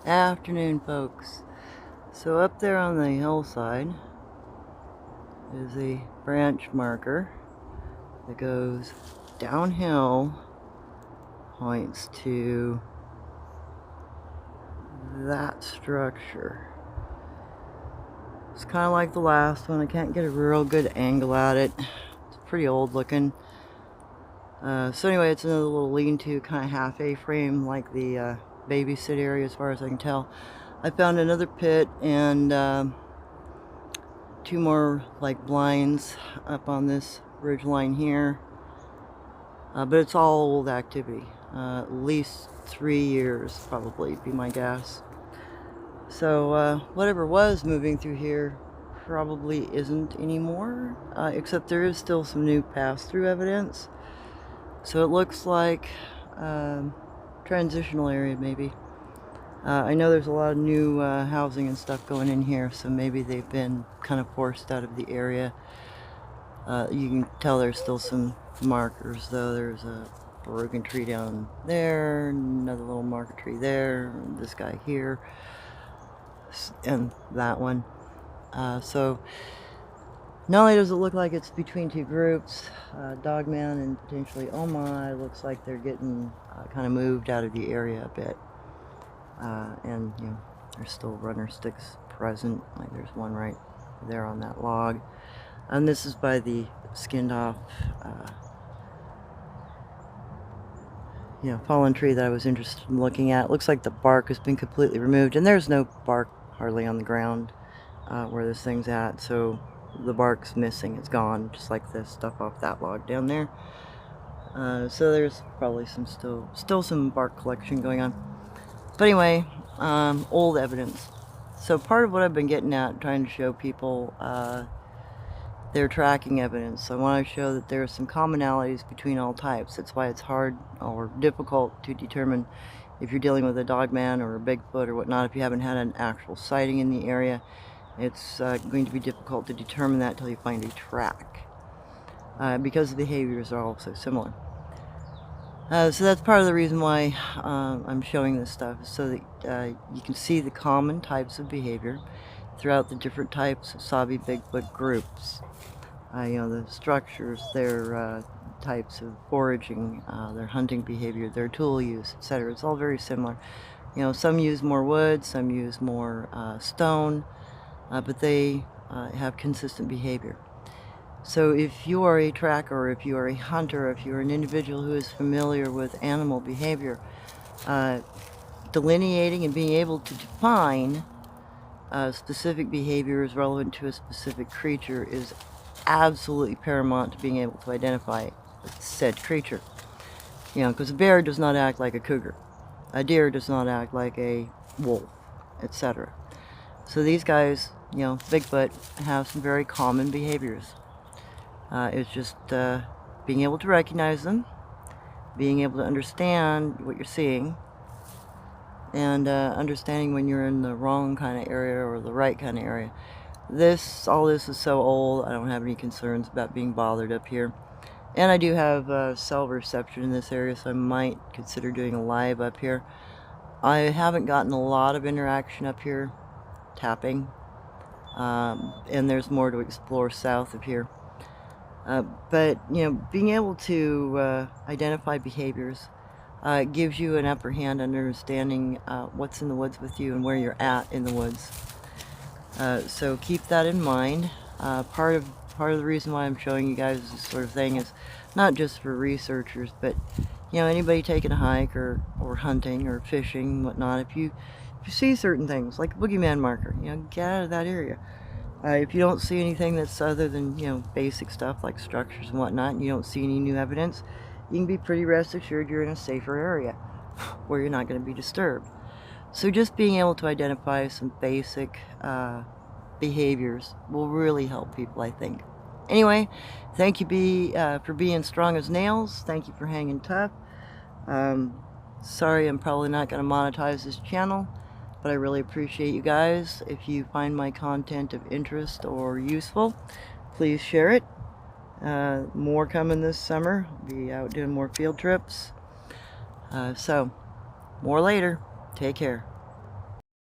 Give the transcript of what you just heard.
Afternoon, folks. So up there on the hillside is a branch marker that goes downhill, points to that structure. It's kind of like the last one. I can't get a real good angle at it. It's pretty old looking. So anyway, it's another little lean-to, kind of half A-frame, like the babysit area as far as I can tell. I found another pit and two more like blinds up on this ridge line here. But it's all old activity. At least 3 years probably be my guess. So whatever was moving through here probably isn't anymore, except there is still some new pass-through evidence. So it looks like transitional area maybe. I know there's a lot of new housing and stuff going in here, so maybe they've been kind of forced out of the area. You can tell there's still some markers though. There's a broken tree down there, another little marker tree there, this guy here, and that one. So not only does it look like it's between two groups, Dogman and potentially Oma, it looks like they're getting kind of moved out of the area a bit. And you know, there's still runner sticks present, like there's one right there on that log. And this is by the skinned off fallen tree that I was interested in looking at. It looks like the bark has been completely removed, and there's no bark hardly on the ground where this thing's at, so the bark's missing, it's gone, just like the stuff off that log down there. So there's probably some still some bark collection going on. But anyway, old evidence. So part of what I've been getting at, trying to show people their tracking evidence. I want to show that there are some commonalities between all types. That's why it's hard or difficult to determine if you're dealing with a dogman or a Bigfoot or whatnot. If you haven't had an actual sighting in the area, it's going to be difficult to determine that till you find a track, because the behaviors are all so similar. So that's part of the reason why I'm showing this stuff, so that you can see the common types of behavior throughout the different types of Sabe Bigfoot groups. The structures, their types of foraging, their hunting behavior, their tool use, etc. It's all very similar. Some use more wood, some use more stone, but they have consistent behavior. So if you are a tracker, or if you are a hunter, or if you're an individual who is familiar with animal behavior, delineating and being able to define specific behaviors relevant to a specific creature is absolutely paramount to being able to identify said creature. Because a bear does not act like a cougar. A deer does not act like a wolf, etc. So these guys, Bigfoot, have some very common behaviors. It's just being able to recognize them, being able to understand what you're seeing, and understanding when you're in the wrong kind of area or the right kind of area. All this is so old, I don't have any concerns about being bothered up here. And I do have cell reception in this area, so I might consider doing a live up here. I haven't gotten a lot of interaction up here, tapping, and there's more to explore south of here. But being able to identify behaviors gives you an upper hand on understanding what's in the woods with you and where you're at in the woods. So keep that in mind. Part of the reason why I'm showing you guys this sort of thing is not just for researchers, but anybody taking a hike or hunting or fishing and whatnot. If you see certain things like a boogeyman marker, get out of that area. If you don't see anything that's other than basic stuff like structures and whatnot, and you don't see any new evidence, you can be pretty rest assured you're in a safer area where you're not going to be disturbed. So just being able to identify some basic behaviors will really help people, I think. Anyway, thank you for being strong as nails. Thank you for hanging tough. Sorry, I'm probably not going to monetize this channel, but I really appreciate you guys. If you find my content of interest or useful, please share it. More coming this summer. Be out doing more field trips. So, more later. Take care.